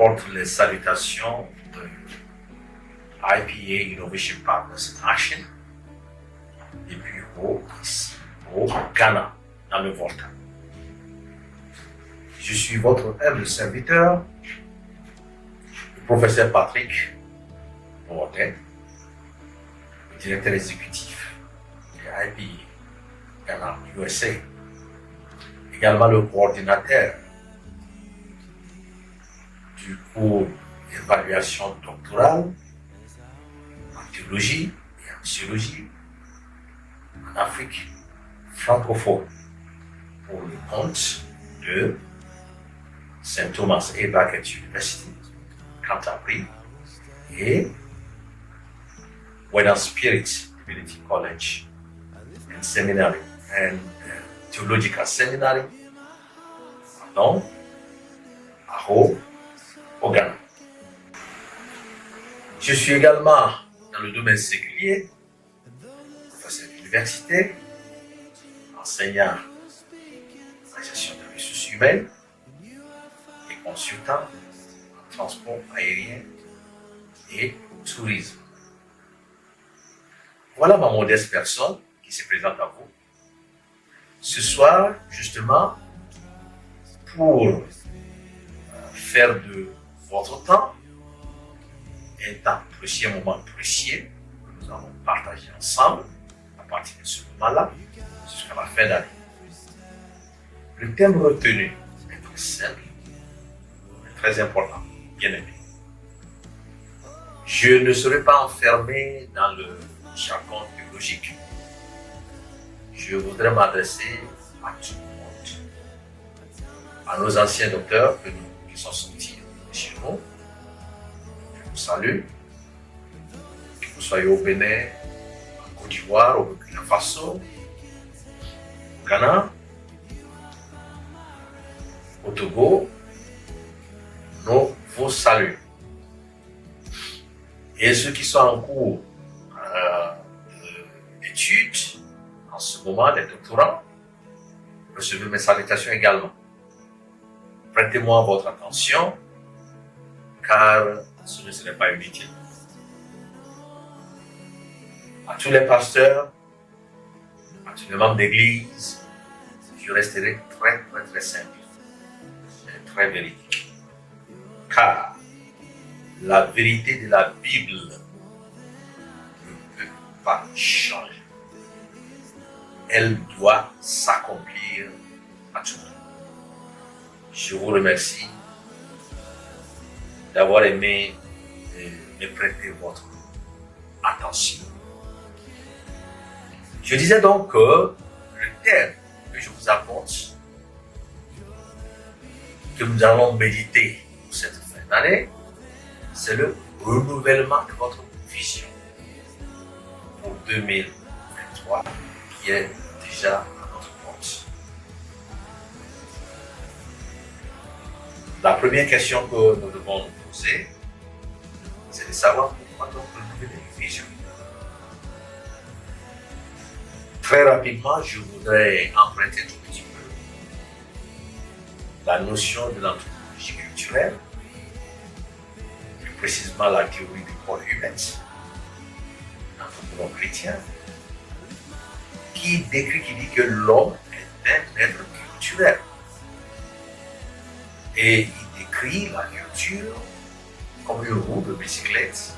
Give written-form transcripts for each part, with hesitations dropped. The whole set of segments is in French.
apporte les salutations de IPA Innovation Partners in Action, des bureaux ici au Ghana, dans le Volta. Je suis votre humble serviteur, le professeur Patrick Mourtet, le directeur exécutif de IPA Ghana USA, également le coordinateur du cours d'évaluation doctorale en théologie et en sociologie en Afrique francophone pour le compte de St. Thomas A. Becket University, Canterbury, et Western Spirit Divinity College and Seminary and Theological Seminary, pardon, à Ho, au Ghana. Je suis également dans le domaine séculier, professeur d'université, enseignant en gestion des ressources humaines et consultant en transport aérien et tourisme. Voilà ma modeste personne qui se présente à vous ce soir, justement, pour faire de votre temps un temps précieux, un moment précieux que nous allons partager ensemble à partir de ce moment-là jusqu'à la fin d'année. Le thème retenu est très simple, très important, bien aimé. Je ne serai pas enfermé dans le jargon théologique. Je voudrais m'adresser à tout le monde, à nos anciens docteurs qui sont sortis de chez nous. Je vous salue, que vous soyez au Bénin, en Côte d'Ivoire, au Burkina Faso, au Ghana, au Togo. Nous vous saluons. Et ceux qui sont en cours d'études, en ce moment, les doctorants, recevez mes salutations également. Prêtez-moi votre attention, car ce ne serait pas inutile. À tous les pasteurs, à tous les membres d'église, je resterai très simple et très véridique. Car la vérité de la Bible ne peut pas changer. Elle doit s'accomplir à tout moment. Je vous remercie d'avoir aimé me prêter votre attention. Je disais donc que le thème que je vous apporte, que nous allons méditer pour cette fin d'année, c'est le renouvellement de votre vision pour 2023 qui est déjà à notre porte. La première question que nous devons nous poser, c'est de savoir pourquoi donc renouveler une vision. Très rapidement, je voudrais emprunter tout petit peu la notion de l'anthropologie culturelle, plus précisément la théorie du corps humain, l'anthropologue chrétien, qui dit que l'homme est un être culturel. Et il décrit la culture comme une roue de bicyclette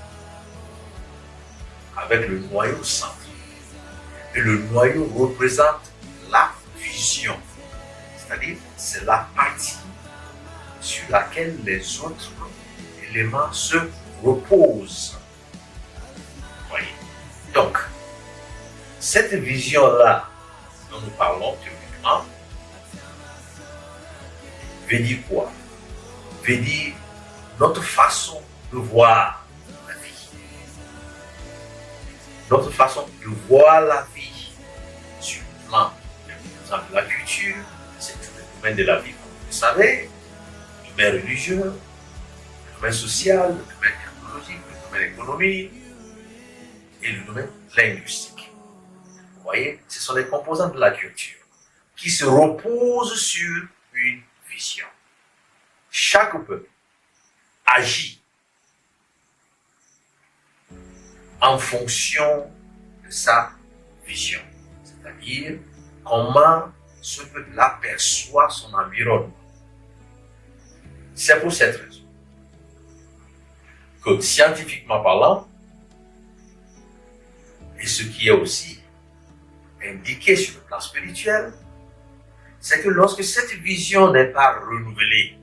avec le noyau au centre. Et le noyau représente la vision, c'est-à-dire c'est la partie sur laquelle les autres éléments se reposent. Voyez. Donc, cette vision-là dont nous parlons théoriquement veut dire quoi? Veut dire notre façon de voir la vie. Notre façon de voir la vie sur le plan, par exemple, de la culture, c'est tout le domaine de la vie, comme vous le savez, le domaine religieux, le domaine social, le domaine technologique, le domaine économique et le domaine linguistique. Vous voyez, ce sont les composants de la culture qui se reposent sur une vision. Chaque peuple, agit en fonction de sa vision. C'est-à-dire comment ce peuple aperçoit son environnement. C'est pour cette raison que scientifiquement parlant, et ce qui est aussi indiqué sur le plan spirituel, c'est que lorsque cette vision n'est pas renouvelée,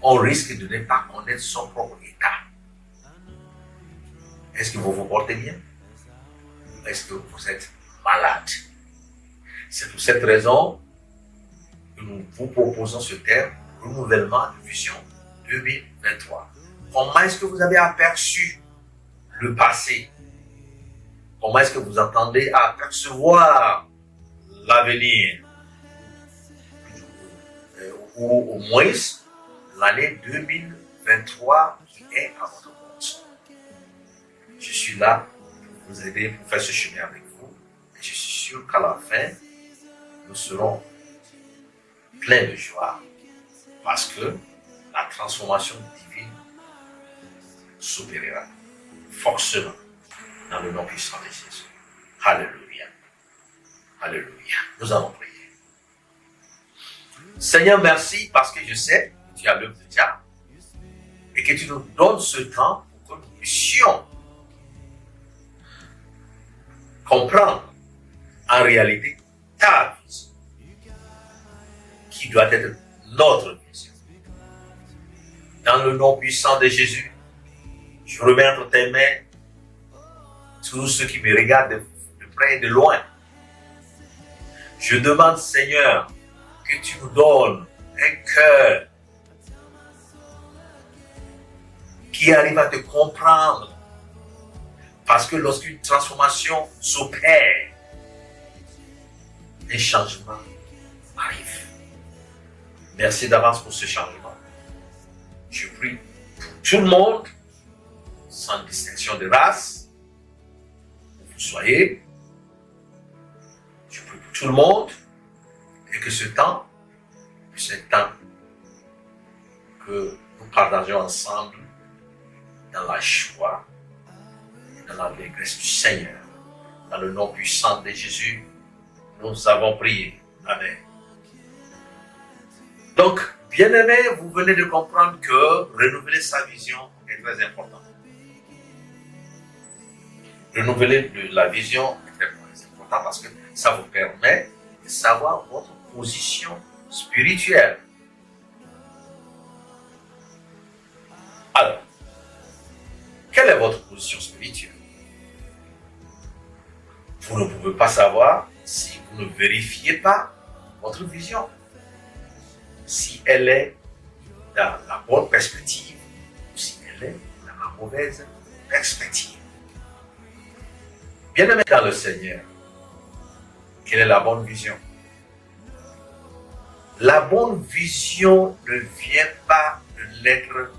on risque de ne pas connaître son propre état. Est-ce que vous vous portez bien? Est-ce que vous êtes malade? C'est pour cette raison que nous vous proposons ce terme, renouvellement de vision 2023. Comment est-ce que vous avez aperçu le passé? Comment est-ce que vous entendez apercevoir l'avenir? Ou au moins l'année 2023 qui est à votre compte. Je suis là pour vous aider, pour faire ce chemin avec vous. Et je suis sûr qu'à la fin, nous serons pleins de joie parce que la transformation divine s'opérera forcément dans le nom puissant de Jésus. Alléluia. Alléluia. Nous allons prier. Seigneur, merci parce que je sais que tu as l'œuvre déjà et que tu nous donnes ce temps pour que nous puissions comprendre en réalité ta vision qui doit être notre vision. Dans le nom puissant de Jésus, je remets entre tes mains tous ceux qui me regardent de près et de loin. Je demande, Seigneur, que tu nous donnes un cœur qui arrive à te comprendre. Parce que lorsqu'une transformation s'opère, un changement arrive. Merci d'avance pour ce changement. Je prie pour tout le monde, sans distinction de race, où vous soyez. Je prie pour tout le monde et que ce temps puisse être temps que nous partageons ensemble dans la joie et dans l'allégresse du Seigneur. Dans le nom puissant de Jésus, nous avons prié. Amen. Donc, bien-aimés, vous venez de comprendre que renouveler sa vision est très important. Renouveler la vision est très important parce que ça vous permet de savoir votre position spirituelle. Alors, quelle est votre position spirituelle? Vous ne pouvez pas savoir si vous ne vérifiez pas votre vision. Si elle est dans la bonne perspective ou si elle est dans la mauvaise perspective. Bien-aimé dans le Seigneur, quelle est la bonne vision? La bonne vision ne vient pas de l'être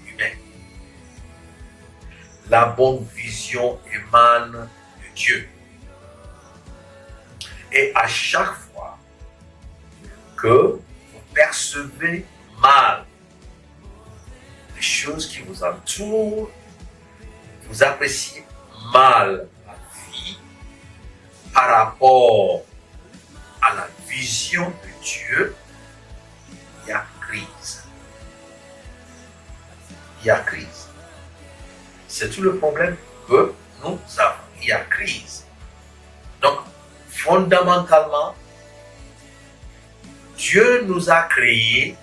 humain. La bonne vision émane de Dieu. Et à chaque fois que vous percevez mal les choses qui vous entourent, vous appréciez mal la vie par rapport à la vision de Dieu, il y a crise. Il y a crise. C'est tout le problème que nous avons. Il y a crise. Donc, fondamentalement, Dieu nous a créés,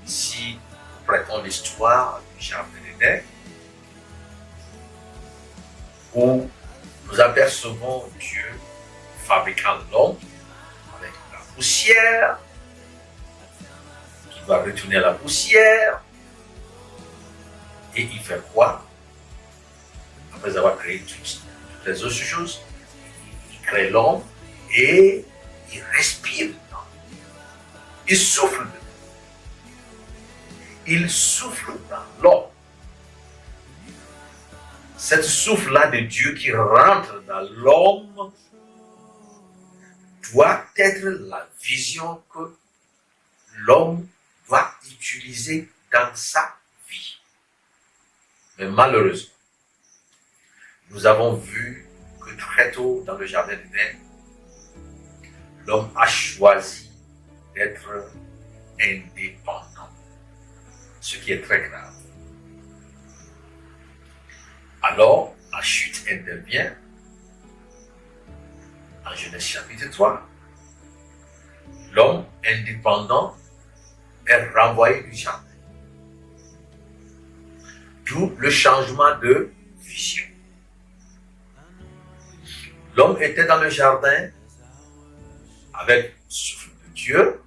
si nous prêtons l'histoire du jardin d'Éden, où nous apercevons Dieu fabriquant l'homme avec la poussière, qui va retourner à la poussière, et il fait quoi? Après avoir créé toutes les autres choses, il crée l'homme et il respire dedans. Il souffle dedans. Il souffle dans l'homme. Cette souffle-là de Dieu qui rentre dans l'homme doit être la vision que l'homme doit utiliser dans sa vie. Mais malheureusement, nous avons vu que très tôt dans le jardin d'Éden, l'homme a choisi d'être indépendant, ce qui est très grave. Alors, la chute intervient en Genèse chapitre 3. L'homme indépendant est renvoyé du jardin. D'où le changement de vision. L'homme était dans le jardin avec le souffle de Dieu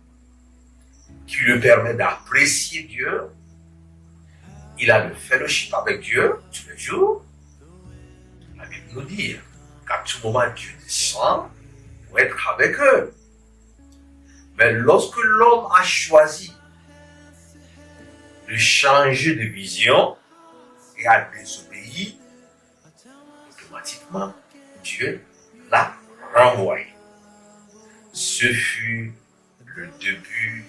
qui lui permet d'apprécier Dieu. Il a le fellowship avec Dieu tous les jours. La Bible nous dit qu'à tout moment Dieu descend pour être avec eux. Mais lorsque l'homme a choisi de changer de vision et a désobéi, automatiquement Dieu l'a renvoyé. Ce fut le début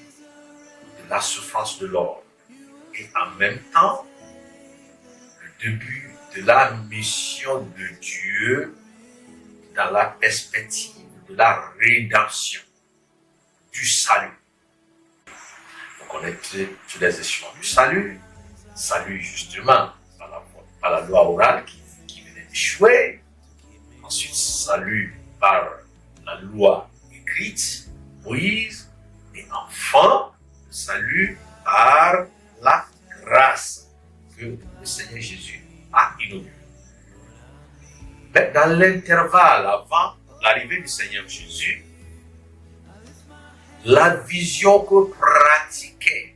de la souffrance de l'homme et en même temps le début de la mission de Dieu dans la perspective de la rédemption, du salut. Vous connaissez tous les échelons du salut. Salut justement par la loi orale qui venait d'échouer. Ensuite, salut par la loi écrite, Moïse. Et enfin, salut par la grâce que le Seigneur Jésus a inaugurée. Mais dans l'intervalle avant l'arrivée du Seigneur Jésus, la vision que pratiquaient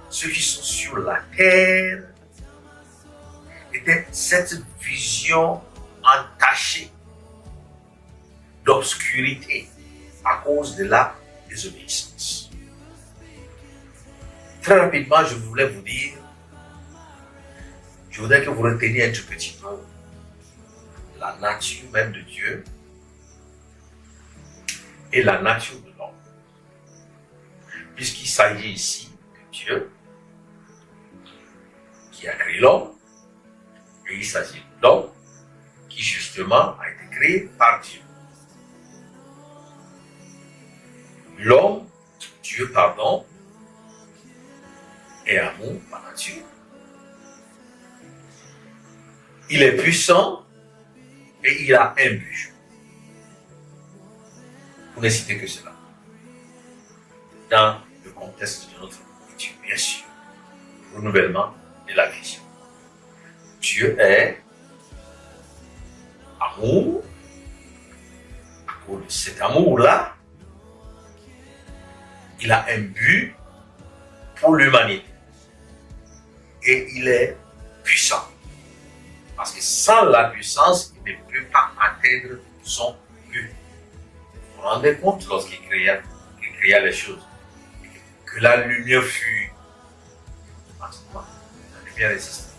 ceux qui sont sur la terre était cette vision entachée d'obscurité à cause de la désobéissance. Très rapidement, je voulais vous dire, je voudrais que vous reteniez un tout petit peu la nature même de Dieu et la nature de l'homme. Puisqu'il s'agit ici de Dieu qui a créé l'homme, et il s'agit de l'homme qui justement a été créé par Dieu. L'homme, Dieu pardon, est amour par nature. Il est puissant et il a un but. Pour ne citer que cela. Dans le contexte de notre étude, bien sûr, le renouvellement de la vision. Dieu est amour. À cause de cet amour-là, il a un but pour l'humanité. Et il est puissant. Parce que sans la puissance, il ne peut pas atteindre son but. Vous vous rendez compte lorsqu'il créa les choses, que la lumière fut, la lumière existe.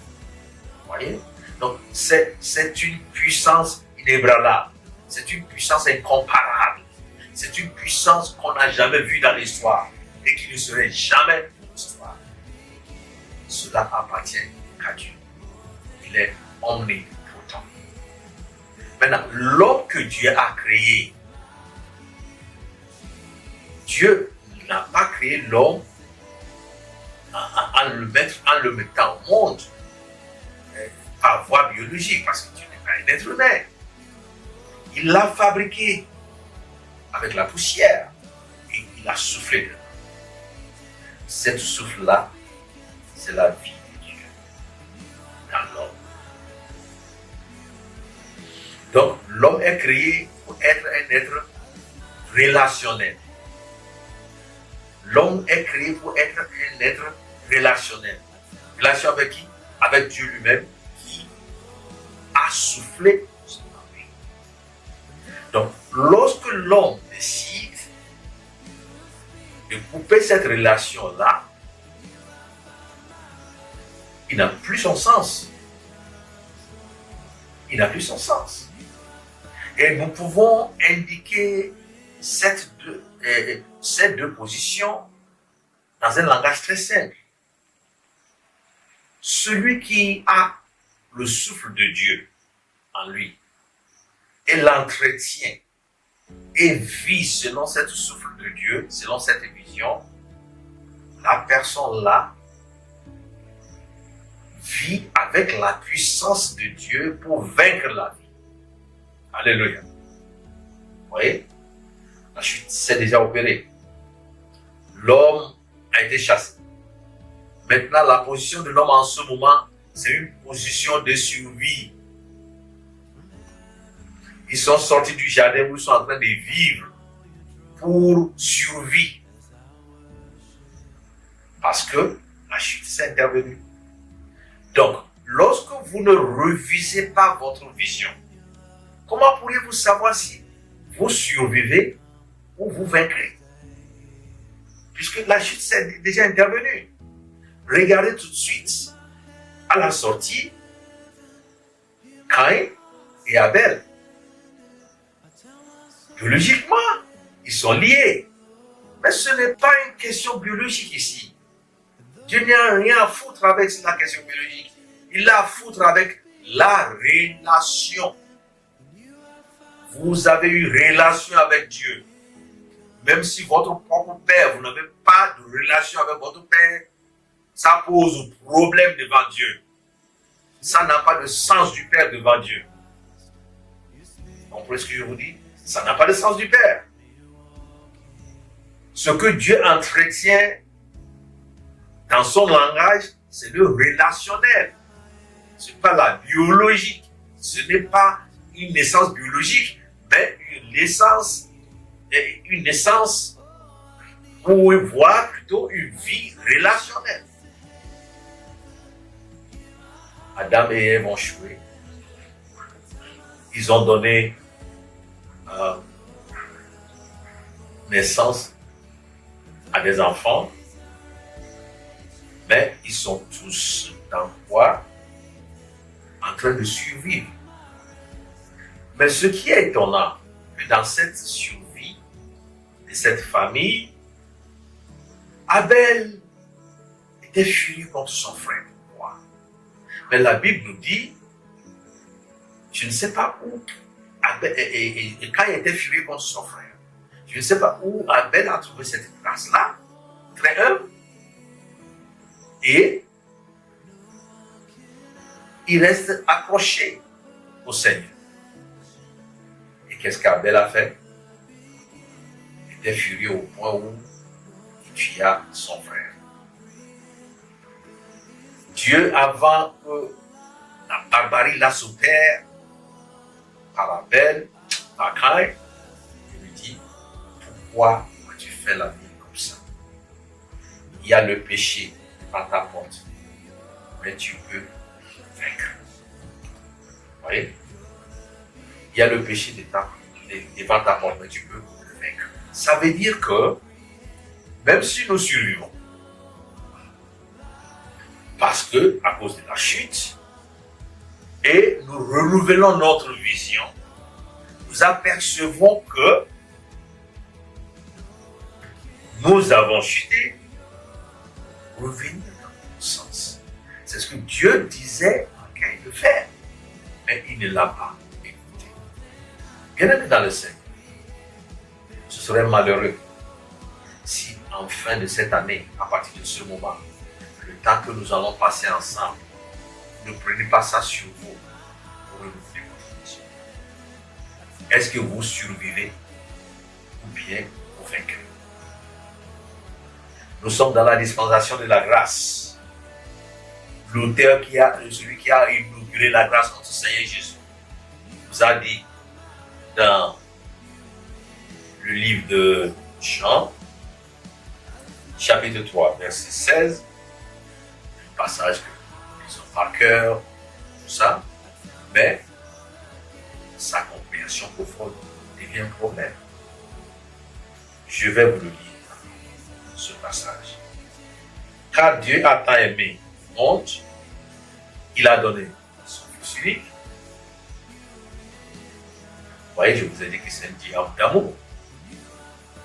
Vous voyez? Donc c'est une puissance inébranlable, c'est une puissance incomparable, c'est une puissance qu'on n'a jamais vue dans l'histoire et qui ne serait jamais dans l'histoire. Cela appartient à Dieu. Il est omnipotent. Maintenant, l'homme que Dieu a créé, Dieu n'a pas créé l'homme en le mettant au monde par voie biologique, parce que Dieu n'est pas un être humain. Il l'a fabriqué avec la poussière et il a soufflé dedans. Cette souffle-là, c'est la vie de Dieu dans l'homme. Donc, l'homme est créé pour être un être relationnel. L'homme est créé pour être un être relationnel. Relation avec qui? Avec Dieu lui-même qui a soufflé son vie. Donc, lorsque l'homme décide de couper cette relation-là, il n'a plus son sens. Il n'a plus son sens. Et nous pouvons indiquer ces deux positions dans un langage très simple. Celui qui a le souffle de Dieu en lui et l'entretient et vit selon cette souffle de Dieu, selon cette vision, la personne-là vit avec la puissance de Dieu pour vaincre la vie. Alléluia. Vous voyez? La chute s'est déjà opérée. L'homme a été chassé. Maintenant, la position de l'homme en ce moment, c'est une position de survie. Ils sont sortis du jardin où ils sont en train de vivre pour survie. Parce que la chute s'est intervenue. Donc, lorsque vous ne revisez pas votre vision, comment pourriez-vous savoir si vous survivez ou vous vaincrez? Puisque la chute s'est déjà intervenue. Regardez tout de suite à la sortie Caïn et Abel. Biologiquement, ils sont liés. Mais ce n'est pas une question biologique ici. Dieu n'a rien à foutre avec la question biologique. Il a à foutre avec la relation. Vous avez eu relation avec Dieu. Même si votre propre père, vous n'avez pas de relation avec votre père, ça pose problème devant Dieu. Ça n'a pas de sens du père devant Dieu. Vous comprenez ce que je vous dis? Ça n'a pas de sens du père. Ce que Dieu entretient dans son langage, c'est le relationnel. Ce n'est pas la biologique. Ce n'est pas une naissance biologique, mais une naissance ou voire plutôt une vie relationnelle. Adam et Ève ont échoué. Ils ont donné naissance à des enfants, mais ils sont tous dans quoi? En train de survivre. Mais ce qui est étonnant, que dans cette survie de cette famille, Abel était furieux contre son frère. Pourquoi? Mais la Bible nous dit, je ne sais pas où Abel, et quand il était furieux contre son frère, je ne sais pas où Abel a trouvé cette place-là, très humble, et il reste accroché au Seigneur. Et qu'est-ce qu'Abel a fait? Il était furieux au point où il tua son frère. Dieu, avant que la barbarie la s'opère par Abel, par Caïn, il lui dit, pourquoi as-tu fait la vie comme ça? Il y a le péché à ta porte, mais tu peux vaincre. Vous voyez? Il y a le péché devant ta porte, mais tu peux le vaincre. Ça veut dire que, même si nous survivons, parce que, à cause de la chute, et nous renouvelons notre vision, nous apercevons que nous avons chuté, revenir dans le sens. C'est ce que Dieu disait à Caïn de faire, mais il ne l'a pas écouté. Bien-aimé dans le Seigneur, ce serait malheureux si en fin de cette année, à partir de ce moment, le temps que nous allons passer ensemble, ne prenez pas ça sur vous pour renouveler votre vision. Est-ce que vous survivez ou bien vous vaincrez? Nous sommes dans la dispensation de la grâce. L'auteur celui qui a inauguré la grâce, notre Seigneur Jésus, nous a dit dans le livre de Jean, chapitre 3, verset 16, un passage que nous lisons par cœur, tout ça, mais sa compréhension profonde devient un problème. Je vais vous le lire, ce passage. Car Dieu a tant aimé le monde, il a donné son Fils unique. Vous voyez, je vous ai dit que c'est un diable d'amour.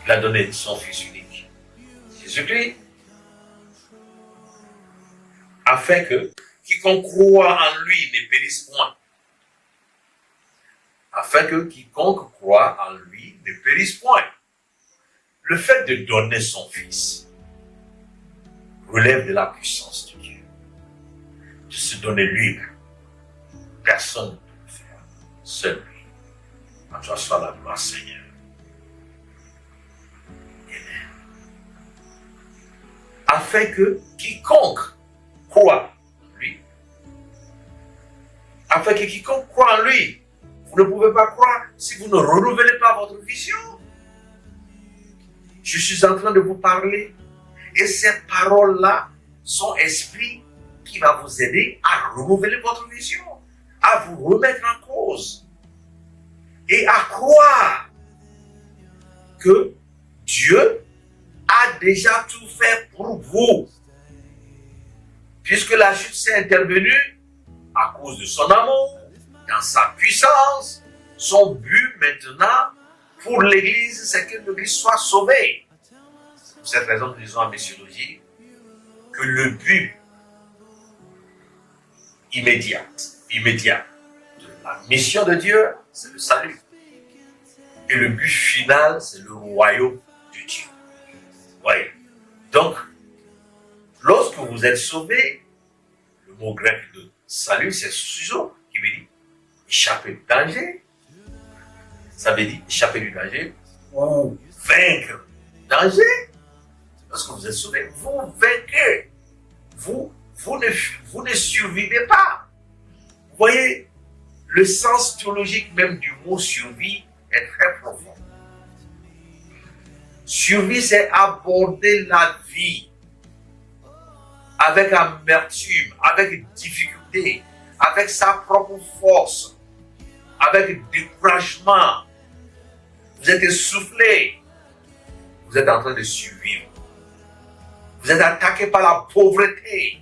Il a donné son Fils unique, Jésus-Christ, afin que quiconque croit en lui ne périsse point. Afin que quiconque croit en lui ne périsse point. Le fait de donner son Fils relève de la puissance de Dieu. De se donner lui-même. Personne ne peut le faire. Seul lui. À toi soit la gloire, Seigneur. Amen. Afin que quiconque croit en lui, afin que quiconque croit en lui, vous ne pouvez pas croire si vous ne renouvelez pas votre vision. Je suis en train de vous parler et ces paroles-là sont esprit qui va vous aider à renouveler votre vision, à vous remettre en cause et à croire que Dieu a déjà tout fait pour vous. Puisque la chute s'est intervenue à cause de son amour, dans sa puissance, son but maintenant pour l'Église, c'est que l'Église soit sauvée. C'est pour cette raison que nous disons en missiologie que le but immédiat de la mission de Dieu, c'est le salut. Et le but final, c'est le royaume de Dieu. Voyez. Donc, lorsque vous êtes sauvé, le mot grec de salut, c'est suzo, qui veut dire échapper du danger. Ça veut dire échapper du danger ou vaincre le danger. Lorsque vous êtes sauvé, vous vaincrez. Vous ne survivez pas. Vous voyez, le sens théologique même du mot survie est très profond. Survie, c'est aborder la vie avec amertume, avec difficulté, avec sa propre force, avec découragement. Vous êtes essoufflé. Vous êtes en train de survivre. Vous êtes attaqué par la pauvreté.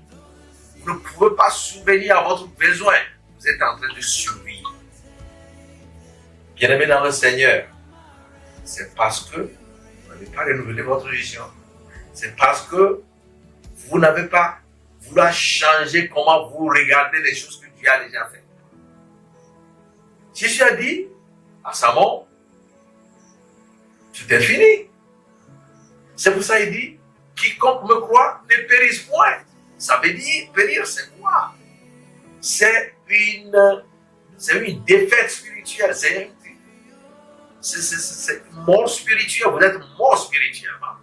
Vous ne pouvez pas subvenir à votre besoin. Vous êtes en train de survivre. Bien-aimés dans le Seigneur, c'est parce que vous n'avez pas renouvelé votre vision. C'est parce que vous n'avez pas voulu changer comment vous regardez les choses que Dieu a déjà faites. Jésus a dit à sa mort, tout est fini. C'est pour ça qu'il dit, quiconque me croit ne périsse point. Ça veut dire, périr, c'est quoi? C'est une défaite spirituelle, c'est mort spirituelle, vous êtes mort spirituellement.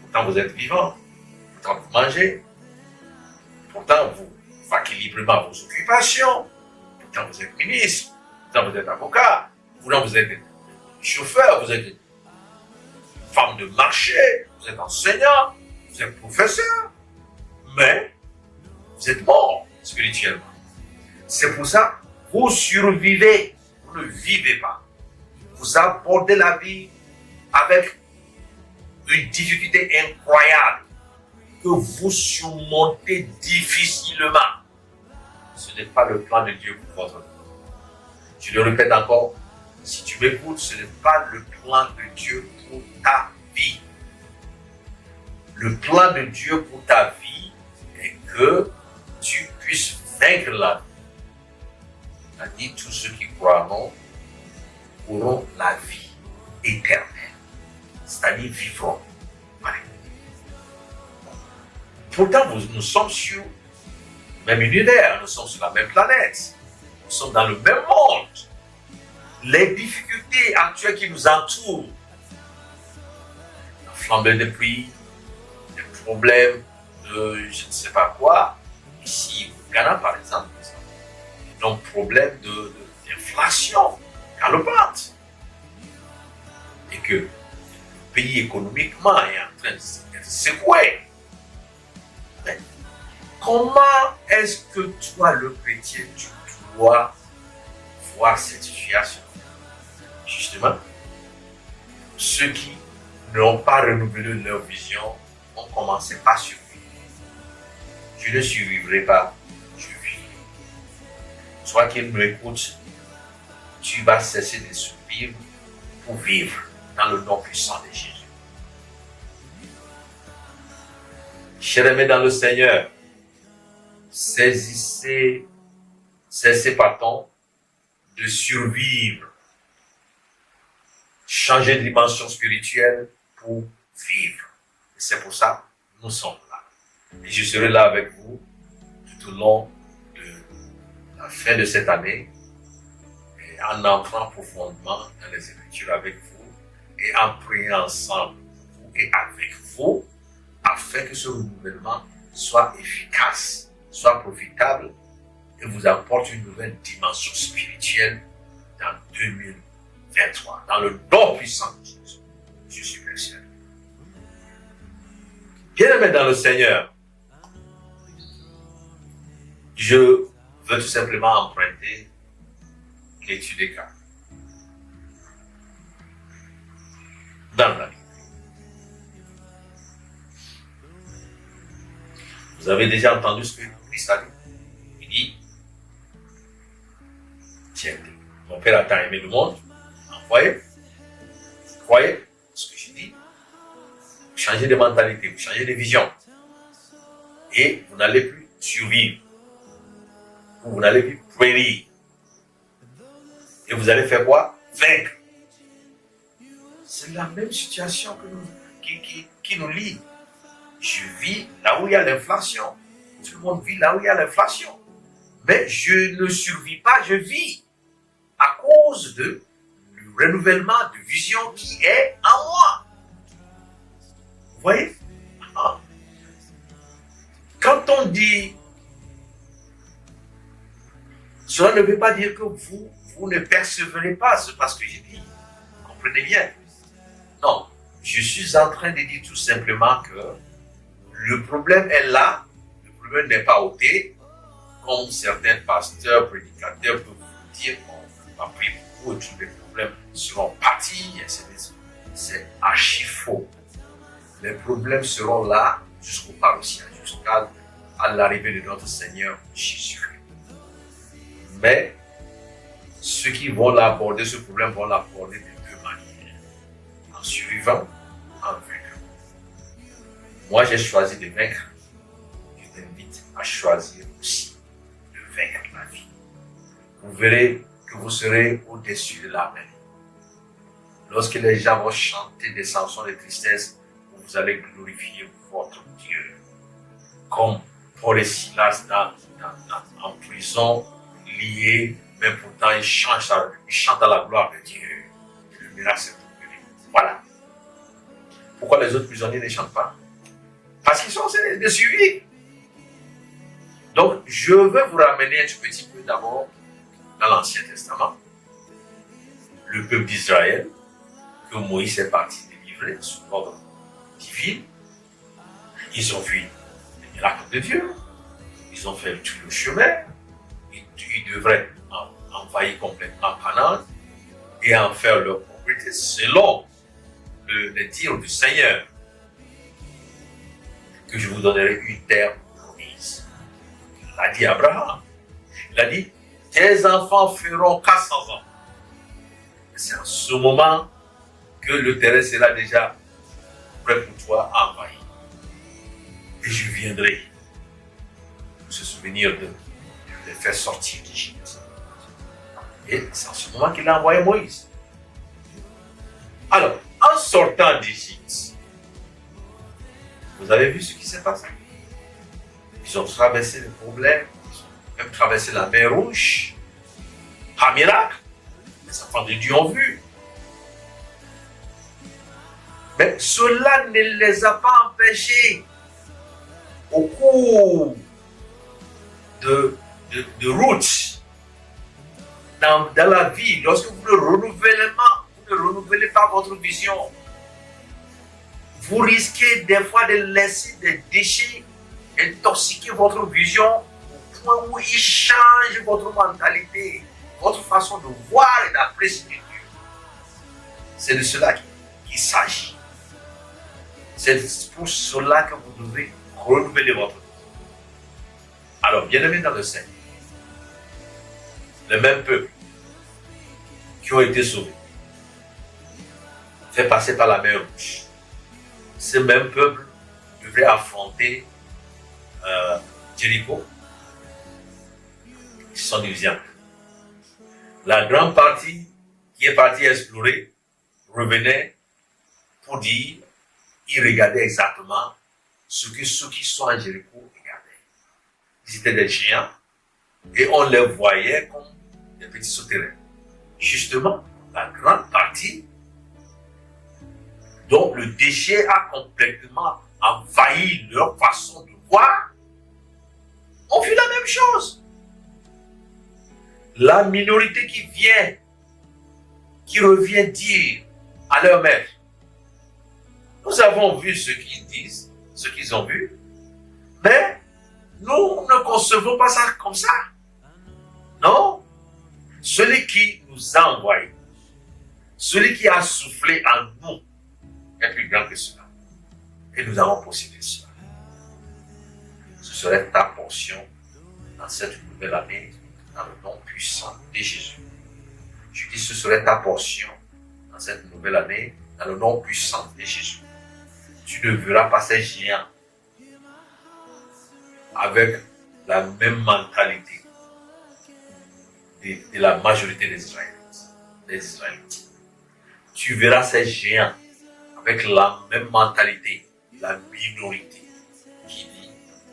Pourtant vous êtes vivant, pourtant vous mangez, pourtant vous faites librement vos occupations, pourtant vous êtes ministre, pourtant vous êtes avocat, pourtant vous êtes chauffeur, vous êtes femme de marché, vous êtes enseignant, vous êtes professeur, mais vous êtes mort spirituellement. C'est pour ça, vous survivez, vous ne vivez pas. Vous abordez la vie avec une difficulté incroyable que vous surmontez difficilement. Ce n'est pas le plan de Dieu pour votre vie. Je le répète encore, si tu m'écoutes, ce n'est pas le plan de Dieu pour ta vie. Le plan de Dieu pour ta vie est que tu puisses vaincre la vie. Il a dit, tous ceux qui croiront auront la vie éternelle. C'est-à-dire vivront. Ouais. Pourtant, nous sommes sur le même univers, nous sommes sur la même planète, nous sommes dans le même monde. Les difficultés actuelles qui nous entourent, la flambée des prix, les problèmes de je ne sais pas quoi, ici au Ghana par exemple, donc problème d'inflation galopante, et que le pays économiquement est en train d'être secoué. Mais comment est-ce que toi, le chrétien, tu dois voir cette situation? Justement, ceux qui n'ont pas renouvelé leur vision ont commencé par survivre. Je ne survivrai pas, je vis. Soit qu'ils m'écoutent, tu vas cesser de survivre pour vivre dans le nom puissant de Jésus. Chers amis dans le Seigneur, cessez pardon, de survivre, changer de dimension spirituelle pour vivre. Et c'est pour ça que nous sommes là. Et je serai là avec vous tout au long de la fin de cette année, et en entrant profondément dans les Écritures avec vous, et en priant ensemble, vous et avec vous, afin que ce renouvellement soit efficace, soit profitable, et vous apporte une nouvelle dimension spirituelle dans 2023, dans le nom puissant de Jésus. Je suis persuadé. Bien-aimés dans le Seigneur, je veux tout simplement emprunter l'étude des cas dans la Bible. Vous avez déjà entendu ce que Christ a dit. Il dit, tiens, mon Père a tant aimé le monde, envoyez, vous croyez ce que je dis, vous changez de mentalité, vous changez de vision, et vous n'allez plus survivre, vous n'allez plus périr, et vous allez faire quoi? Vaincre. C'est la même situation qui nous lie. Je vis là où il y a l'inflation. Tout le monde vit là où il y a l'inflation. Mais je ne survis pas, je vis à cause du renouvellement de vision qui est en moi. Vous voyez? Quand on dit, cela ne veut pas dire que vous ne percevrez pas ce que j'ai dit. Comprenez bien. Non, je suis en train de dire tout simplement que le problème est là, le problème n'est pas ôté, comme certains pasteurs, prédicateurs peuvent vous dire qu'on va prier pour vous et tous les problèmes seront partis, c'est archi faux. Les problèmes seront là jusqu'au parousia, jusqu'à l'arrivée de notre Seigneur Jésus-Christ. Mais ceux qui vont l'aborder, ce problème vont l'aborder de deux manières. En survivant, en vainquant. Moi, j'ai choisi de vaincre. Je t'invite à choisir aussi de vaincre la vie. Vous verrez que vous serez au-dessus de la mer. Lorsque les gens vont chanter des chansons de tristesse, vous allez glorifier votre Dieu. Comme Paul et Silas en prison, liés, mais pourtant ils chantent à la gloire de Dieu. Et le miracle s'est produit. Voilà. Pourquoi les autres prisonniers ne chantent pas? Parce qu'ils sont de suivi. Donc, je veux vous ramener un petit peu d'abord dans l'Ancien Testament. Le peuple d'Israël, que Moïse est parti délivrer sous l'ordre divin. Ils ont vu les miracles de Dieu. Ils ont fait tout le chemin. Ils devraient envahir complètement Canaan et en faire leur propriété selon le dire du Seigneur. Que je vous donnerai une terre promise. Il a dit à Abraham. Il a dit, tes enfants feront 400 ans. C'est en ce moment que le terrain sera déjà prêt pour toi à envahir. Et je viendrai pour se souvenir de les faire sortir d'Égypte. Et c'est en ce moment qu'il a envoyé Moïse. Alors, en sortant d'Égypte, vous avez vu ce qui s'est passé? Ils ont traversé les problèmes, ils ont même traversé la mer Rouge. Par miracle, les enfants de Dieu ont vu. Mais cela ne les a pas empêchés au cours de route, dans la vie, lorsque vous ne renouvelez pas votre vision, vous risquez des fois de laisser des déchets intoxiquer votre vision au point où ils changent votre mentalité, votre façon de voir et d'apprécier Dieu. C'est de cela qu'il s'agit. C'est pour cela que vous devez renouveler votre vie. Alors, bien-aimés dans le Seigneur, les mêmes peuples qui ont été sauvés, fait passer par la mer Rouge, ces mêmes peuples devrait affronter Jéricho, ils sont divisés en deux. La grande partie qui est partie explorer revenait pour dire, ils regardaient exactement ce que ceux qui sont à Jéricho regardaient. Ils étaient des géants et on les voyait comme des petits souterrains. Justement, la grande partie dont le déchet a complètement envahi leur façon de voir, ont vu la même chose. La minorité qui vient, qui revient dire à leur maître, nous avons vu ce qu'ils disent, ce qu'ils ont vu, mais nous ne concevons pas ça comme ça. Non, celui qui nous a envoyés, celui qui a soufflé en nous est plus grand que cela. Et nous avons possédé cela. Ce serait ta portion dans cette nouvelle année, dans le nom puissant de Jésus. Je dis, ce serait ta portion dans cette nouvelle année, dans le nom puissant de Jésus. Tu ne verras pas ces géants avec la même mentalité de la majorité des Israélites. Tu verras ces géants avec la même mentalité, la minorité, qui dit,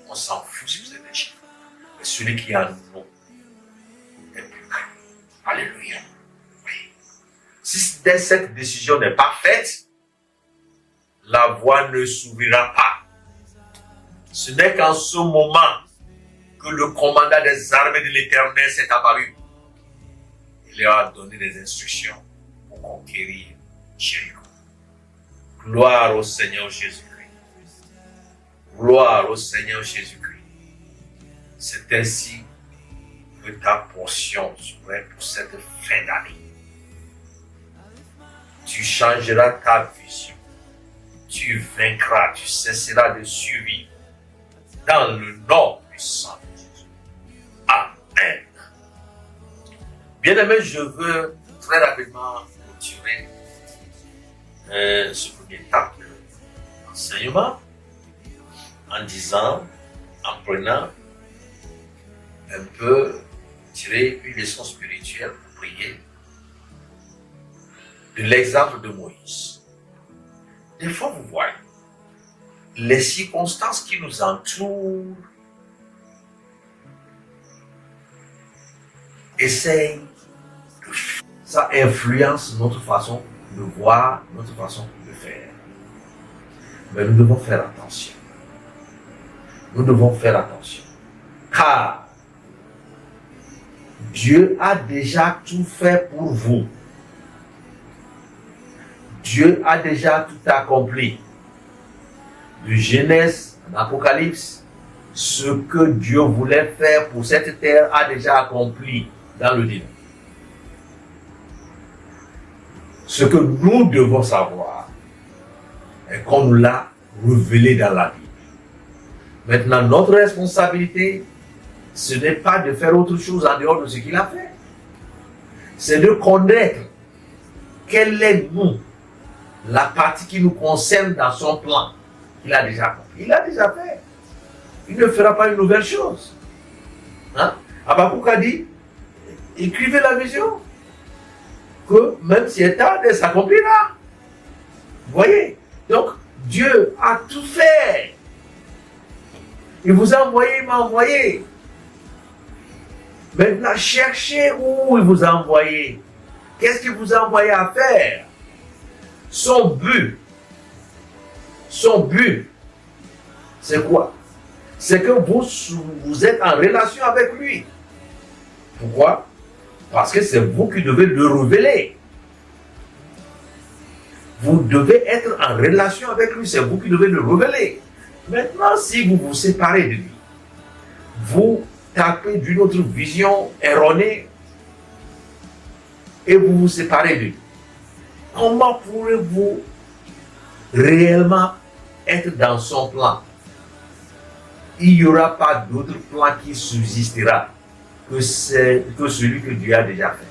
on s'en fout si vous êtes des géants. Mais celui qui a nous est plus grand. Alléluia. Oui. Si cette décision n'est pas faite, la voie ne s'ouvrira pas. Ce n'est qu'en ce moment que le commandant des armées de l'Éternel s'est apparu. Il leur a donné des instructions pour conquérir Jéricho. Gloire au Seigneur Jésus-Christ. Gloire au Seigneur Jésus-Christ. C'est ainsi que ta portion serait pour cette fin d'année. Tu changeras ta vision. Tu vaincras, tu cesseras de survivre dans le nom puissant de Jésus. Amen. Bien-aimés, je veux très rapidement clôturer ce premier étape de l'enseignement en disant, en prenant un peu, tirer une leçon spirituelle pour prier de l'exemple de Moïse. Des fois, vous voyez, les circonstances qui nous entourent essayent de faire. Ça influence notre façon de voir, notre façon de faire. Mais nous devons faire attention. Nous devons faire attention. Car Dieu a déjà tout fait pour vous. Dieu a déjà tout accompli. De Genèse en Apocalypse, ce que Dieu voulait faire pour cette terre a déjà accompli dans le divin. Ce que nous devons savoir est qu'on nous l'a révélé dans la Bible. Maintenant, notre responsabilité, ce n'est pas de faire autre chose en dehors de ce qu'il a fait. C'est de connaître quelle est nous, la partie qui nous concerne dans son plan. Il a déjà accompli. Il a déjà fait. Il ne fera pas une nouvelle chose. Hein? Habakkuk a dit, écrivez la vision, que même si elle tarde, elle s'accomplira. Vous voyez? Donc, Dieu a tout fait. Il vous a envoyé, il m'a envoyé. Maintenant, cherchez où il vous a envoyé. Qu'est-ce qu'il vous a envoyé à faire? Son but, c'est quoi? C'est que vous êtes en relation avec lui. Pourquoi? Parce que c'est vous qui devez le révéler. Vous devez être en relation avec lui, c'est vous qui devez le révéler. Maintenant, si vous vous séparez de lui, vous tapez d'une autre vision erronée et vous vous séparez de lui. Comment pourrez-vous réellement être dans son plan? Il n'y aura pas d'autre plan qui subsistera que celui que Dieu a déjà fait.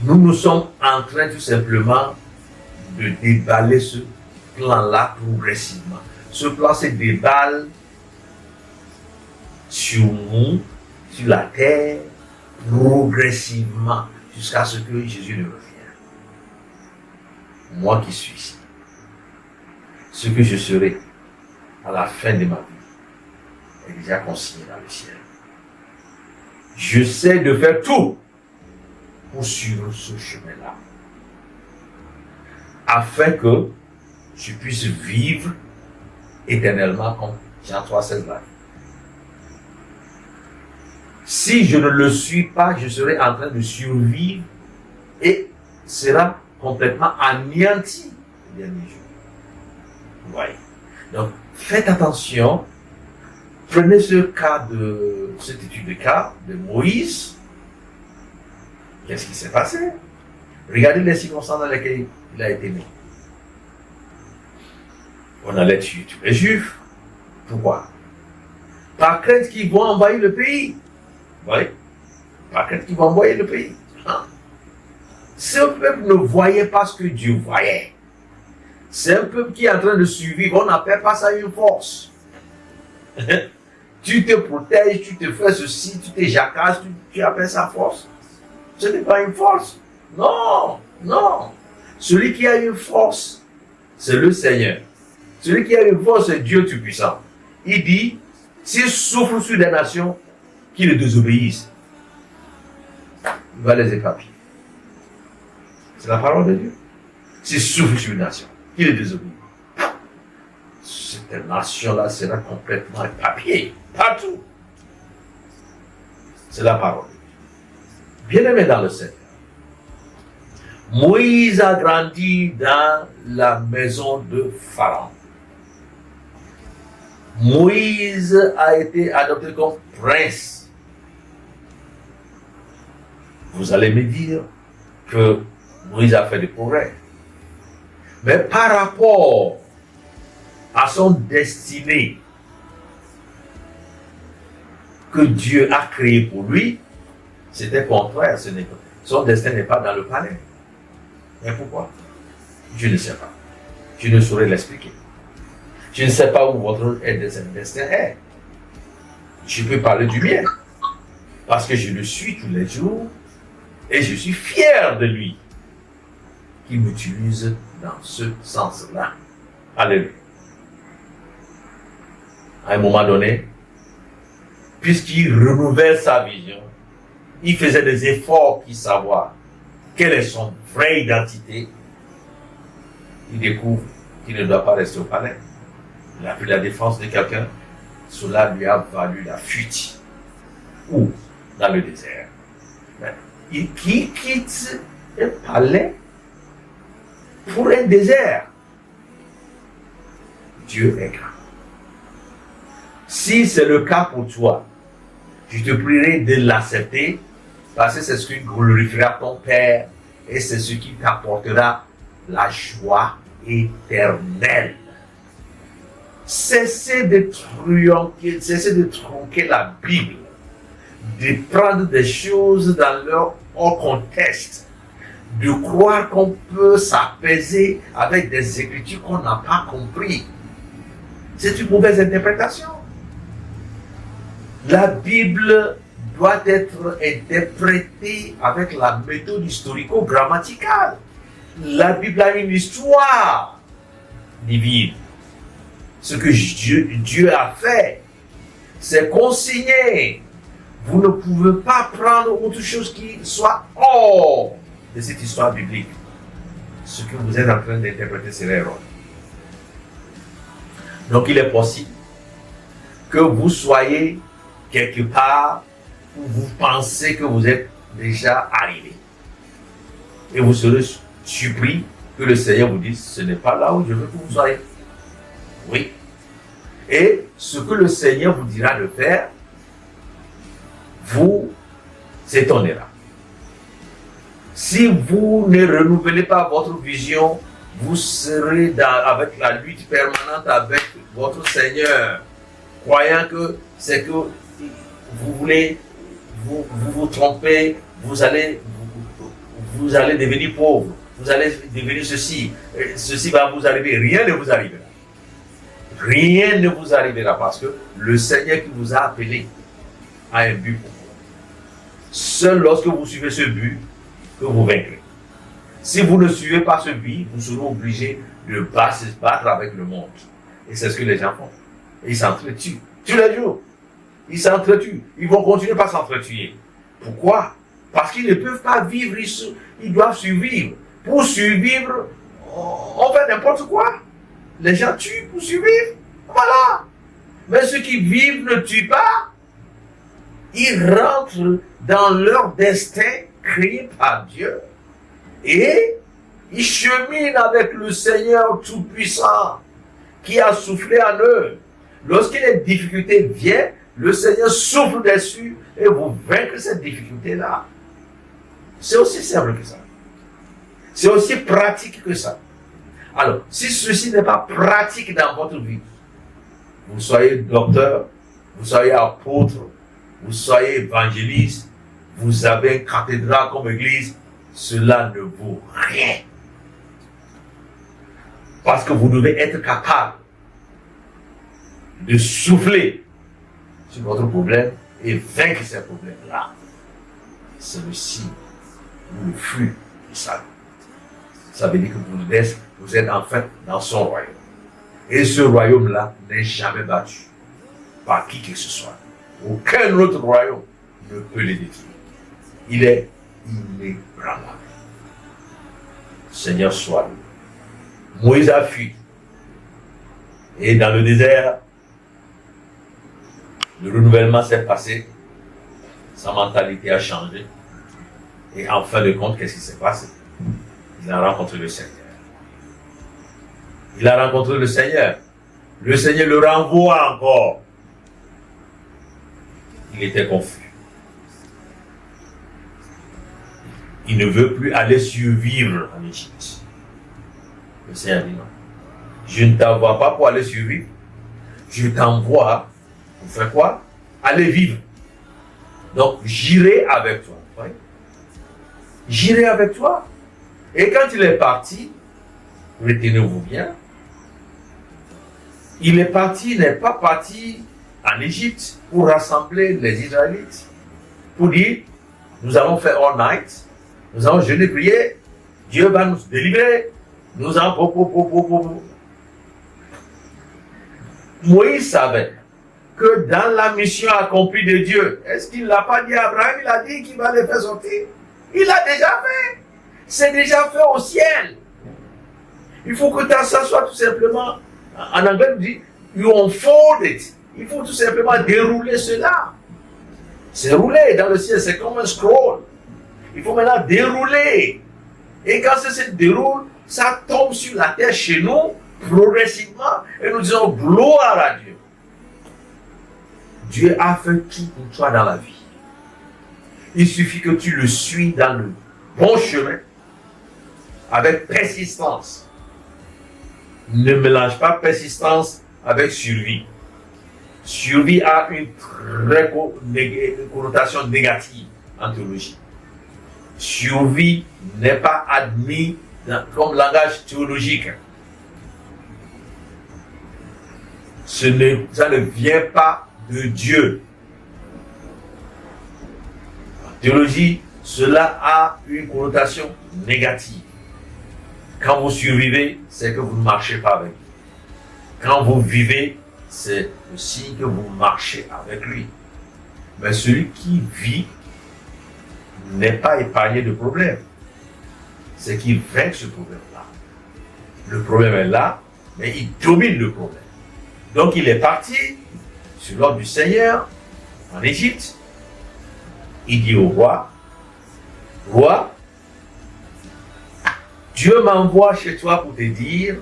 Nous sommes en train tout simplement de déballer plan-là progressivement. Ce plan se déballe sur nous, sur la terre, progressivement, jusqu'à ce que Jésus ne revienne. Moi qui suis ici, ce que je serai à la fin de ma vie est déjà consigné dans le ciel. J'essaie de faire tout pour suivre ce chemin-là, afin que je puisse vivre éternellement comme Jean 3,16 l'a dit. Si je ne le suis pas, je serai en train de survivre et sera complètement anéanti le dernier jour. Vous voyez. Donc, faites attention. Prenez cette étude de cas de Moïse. Qu'est-ce qui s'est passé? Regardez les circonstances dans lesquelles il a été né. On allait tuer tous les Juifs. Pourquoi? Par crainte qu'ils vont envahir le pays. Vous voyez? Par crainte qu'ils vont envahir le pays. Ce peuple ne voyait pas ce que Dieu voyait. C'est un peuple qui est en train de survivre. On n'appelle pas ça une force. Tu te protèges, tu te fais ceci, tu te jacasses, tu appelles ça force. Ce n'est pas une force. Non, non. Celui qui a une force, c'est le Seigneur. Celui qui a une force, c'est Dieu Tout-Puissant. Il dit, s'il souffle sur des nations qui le désobéissent, il va les éparpiller. C'est la parole de Dieu. S'il souffle sur une nation qui le désobéit, cette nation-là sera complètement éparpillée, partout. C'est la parole de Dieu. Bien-aimé dans le Seigneur, Moïse a grandi dans la maison de Pharaon. Moïse a été adopté comme prince. Vous allez me dire que Moïse a fait des progrès. Mais par rapport à son destinée que Dieu a créé pour lui, c'était contraire. Son destin n'est pas dans le palais. Mais pourquoi? Je ne sais pas. Je ne saurais l'expliquer. Je ne sais pas où votre destin est. Je peux parler du mien. Parce que je le suis tous les jours et je suis fier de lui qui m'utilise dans ce sens-là. Alléluia. À un moment donné, puisqu'il renouvelle sa vision, il faisait des efforts pour savoir quelle est son vraie identité. Il découvre qu'il ne doit pas rester au palais. Il a pris la défense de quelqu'un. Cela lui a valu la fuite. Ou dans le désert. Qui quitte un palais pour un désert. Dieu est grand. Si c'est le cas pour toi, je te prierai de l'accepter parce que c'est ce qui glorifiera ton Père et c'est ce qui t'apportera la joie éternelle. Cessez de tronquer la Bible, de prendre des choses dans leur hors contexte, de croire qu'on peut s'apaiser avec des écritures qu'on n'a pas compris. C'est une mauvaise interprétation. La Bible doit être interprétée avec la méthode historico-grammaticale. La Bible a une histoire divine. Ce que Dieu a fait, c'est consigné. Vous ne pouvez pas prendre autre chose qui soit hors de cette histoire biblique. Ce que vous êtes en train d'interpréter, c'est l'erreur. Donc il est possible que vous soyez quelque part où vous pensez que vous êtes déjà arrivé. Et vous serez surpris que le Seigneur vous dise, ce n'est pas là où je veux que vous soyez. Oui. Et ce que le Seigneur vous dira de faire, vous s'étonnera. Si vous ne renouvelez pas votre vision, vous serez avec la lutte permanente avec votre Seigneur, croyant que c'est que vous voulez vous tromper, vous allez devenir pauvre. vous allez devenir ceci, ceci va vous arriver, rien ne vous arrivera. Rien ne vous arrivera parce que le Seigneur qui vous a appelé a un but pour vous. Seul lorsque vous suivez ce but que vous vaincrez. Si vous ne suivez pas ce but, vous serez obligé de se battre avec le monde. Et c'est ce que les gens font. Ils s'entretuent. Tous les jours. Ils s'entretuent. Ils vont continuer par s'entretuer. Pourquoi? Parce qu'ils ne peuvent pas vivre. Ils doivent survivre. Pour survivre, on fait n'importe quoi. Les gens tuent pour survivre. Voilà. Mais ceux qui vivent ne tuent pas. Ils rentrent dans leur destin créé par Dieu. Et ils cheminent avec le Seigneur Tout-Puissant qui a soufflé en eux. Lorsque les difficultés viennent, le Seigneur souffle dessus et vous vaincrez cette difficulté-là. C'est aussi simple que ça. C'est aussi pratique que ça. Alors, si ceci n'est pas pratique dans votre vie, vous soyez docteur, vous soyez apôtre, vous soyez évangéliste, vous avez une cathédrale comme église, cela ne vaut rien. Parce que vous devez être capable de souffler sur votre problème et vaincre ces problèmes-là. C'est le signe ou le fruit du salut. Ça veut dire que vous êtes en fait dans son royaume. Et ce royaume-là n'est jamais battu par qui que ce soit. Aucun autre royaume ne peut le détruire. Il est inébranlable. Seigneur soit loué. Moïse a fui. Et dans le désert, le renouvellement s'est passé. Sa mentalité a changé. Et en fin de compte, qu'est-ce qui s'est passé? Il a rencontré le Seigneur. Il a rencontré le Seigneur. Le Seigneur le renvoie encore. Il était confus. Il ne veut plus aller survivre en Égypte. Le Seigneur dit non. Je ne t'envoie pas pour aller survivre. Je t'envoie pour faire quoi? Aller vivre. Donc, j'irai avec toi. Oui. J'irai avec toi. Et quand il est parti, retenez-vous bien, il est parti, il n'est pas parti en Égypte pour rassembler les Israélites. Pour dire, nous allons faire all night, nous allons jeûner, prier, Dieu va nous délivrer, nous allons... Moïse savait que dans la mission accomplie de Dieu, est-ce qu'il ne l'a pas dit à Abraham? Il a dit qu'il va les faire sortir. Il l'a déjà fait. C'est déjà fait au ciel. Il faut que ça soit tout simplement, en anglais on dit, you unfold it. Il faut tout simplement dérouler cela. C'est roulé dans le ciel, c'est comme un scroll. Il faut maintenant dérouler. Et quand ça se déroule, ça tombe sur la terre chez nous, progressivement, et nous disons gloire à Dieu. Dieu a fait tout pour toi dans la vie. Il suffit que tu le suis dans le bon chemin, avec persistance. Ne mélange pas persistance avec survie. Survie a une très connotation négative en théologie. Survie n'est pas admis comme langage théologique. Ça ne vient pas de Dieu. En théologie, cela a une connotation négative. Quand vous survivez, c'est que vous ne marchez pas avec lui. Quand vous vivez, c'est le signe que vous marchez avec lui. Mais celui qui vit n'est pas épargné de problème. C'est qu'il vainque ce problème-là. Le problème est là, mais il domine le problème. Donc il est parti sur l'ordre du Seigneur en Égypte. Il dit au roi, roi, Dieu m'envoie chez toi pour te dire,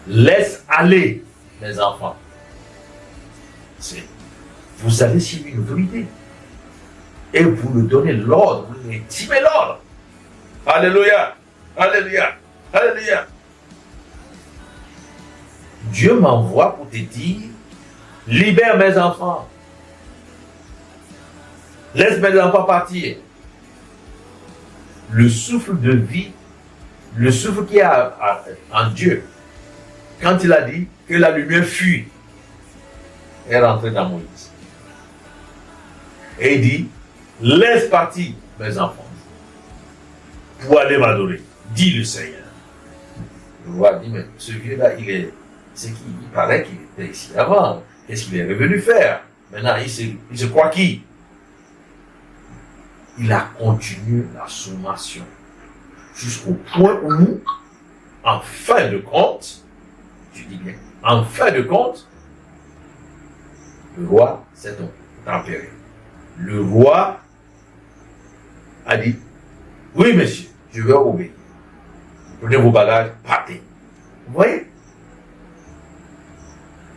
laisse aller mes enfants. Vous avez suivi une autorité. Et vous nous donnez l'ordre, vous nous intimez l'ordre. Alléluia, alléluia, alléluia. Dieu m'envoie pour te dire, libère mes enfants. Laisse mes enfants partir. le souffle de vie, le souffle qui est en Dieu. Quand il a dit que la lumière fuit, est rentrée dans Moïse. Et il dit, laisse partir mes enfants pour aller m'adorer, dit le Seigneur. Le roi dit, mais ce vieux-là, il paraît qu'il était ici avant. Qu'est-ce qu'il est revenu faire? Maintenant, il se croit qui? Il a continué la sommation jusqu'au point où, en fin de compte, je dis bien, en fin de compte, le roi s'est tempéré. Le roi a dit, oui monsieur, je vais obéir. Prenez vos bagages, partez. Vous voyez?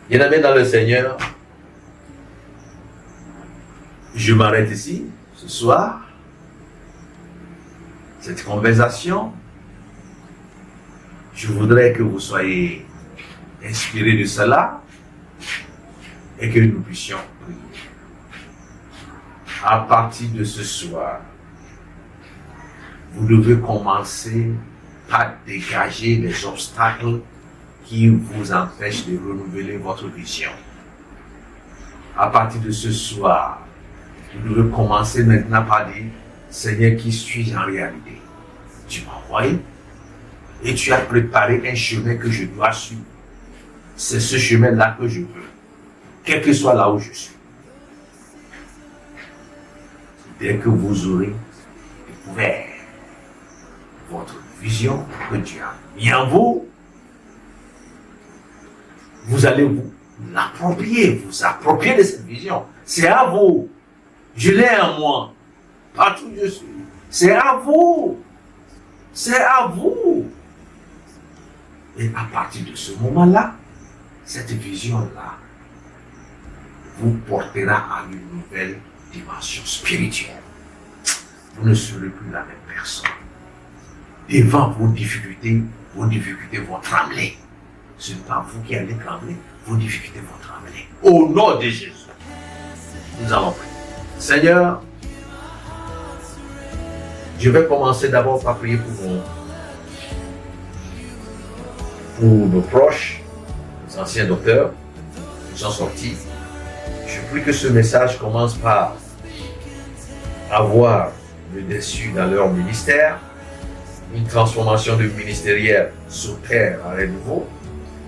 Il y en a même dans le Seigneur. Je m'arrête ici, ce soir. Cette conversation, je voudrais que vous soyez inspirés de cela et que nous puissions prier. À partir de ce soir, vous devez commencer à dégager les obstacles qui vous empêchent de renouveler votre vision. À partir de ce soir, vous devez commencer maintenant par dire, Seigneur, qui suis-je en réalité? Tu m'as envoyé et tu as préparé un chemin que je dois suivre. C'est ce chemin-là que je veux, quel que soit là où je suis. Dès que vous aurez découvert votre vision que Dieu a mis en vous, vous allez vous l'approprier, vous approprier de cette vision. C'est à vous. Je l'ai en moi. Partout où je suis. C'est à vous. C'est à vous. Et à partir de ce moment-là, cette vision-là vous portera à une nouvelle dimension spirituelle. Vous ne serez plus la même personne. Devant vos difficultés vont trembler. Ce n'est pas vous qui allez trembler, vos difficultés vont trembler. Au nom de Jésus, nous allons prier. Seigneur, je vais commencer d'abord par prier pour nos proches, les anciens docteurs qui sont sortis. Je prie que ce message commence par avoir le dessus dans leur ministère, une transformation de ministériel s'opère à renouveau.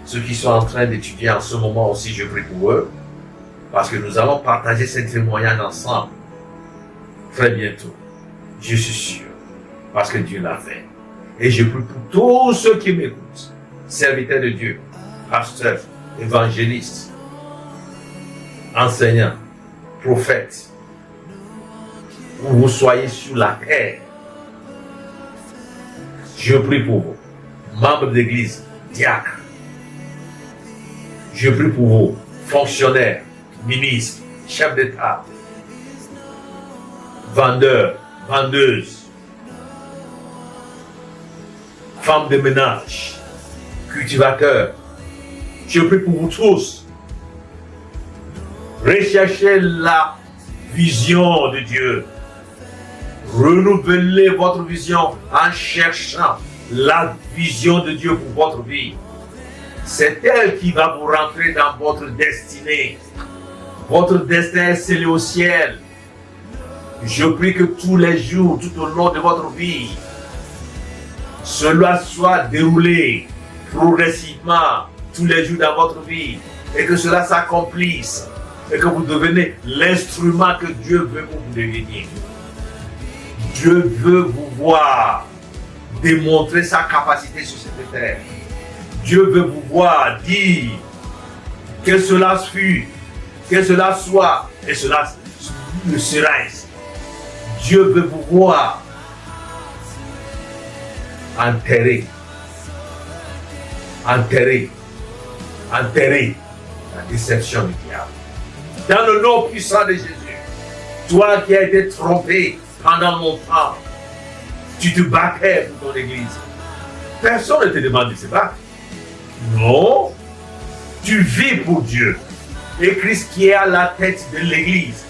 Ceux qui sont en train d'étudier en ce moment aussi, je prie pour eux, parce que nous allons partager ces témoignages ensemble très bientôt. Je suis sûr, parce que Dieu l'a fait. Et je prie pour tous ceux qui m'écoutent, serviteurs de Dieu, pasteurs, évangélistes, enseignants, prophètes, où vous soyez sur la terre. Je prie pour vous, membres d'église, diacres. Je prie pour vous, fonctionnaires, ministres, chefs d'État, vendeurs, vendeuses, femmes de ménage, cultivateurs. Je prie pour vous tous. Recherchez la vision de Dieu. Renouvelez votre vision en cherchant la vision de Dieu pour votre vie. C'est elle qui va vous rentrer dans votre destinée. Votre destin est scellé au ciel. Je prie que tous les jours, tout au long de votre vie, cela soit déroulé progressivement tous les jours dans votre vie et que cela s'accomplisse et que vous devenez l'instrument que Dieu veut que vous deveniez. Dieu veut vous voir démontrer sa capacité sur cette terre. Dieu veut vous voir dire que cela fut, que cela soit, et cela le sera ainsi. Dieu veut vous voir enterrer la déception du diable. Dans le nom puissant de Jésus, toi qui as été trompé pendant longtemps, tu te battais pour ton église. Personne ne te demande de se battre. Non, tu vis pour Dieu. Et Christ qui est à la tête de l'église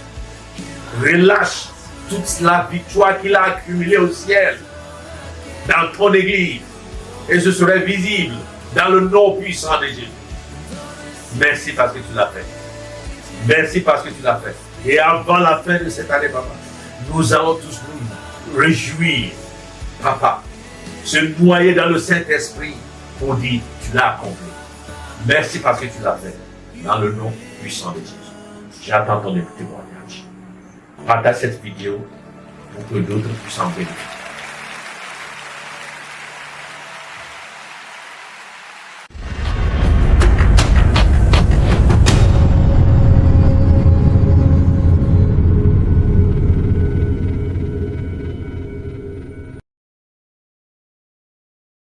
relâche toute la victoire qu'il a accumulée au ciel dans ton église. Et ce serait visible dans le nom puissant de Jésus. Merci parce que tu l'as fait. Merci parce que tu l'as fait. Et avant la fin de cette année, papa, nous allons tous nous réjouir, papa, se noyer dans le Saint-Esprit pour dire, tu l'as accompli. Merci parce que tu l'as fait. Dans le nom puissant de Jésus. J'attends ton témoignage. Partage cette vidéo pour que d'autres puissent en bénéficier.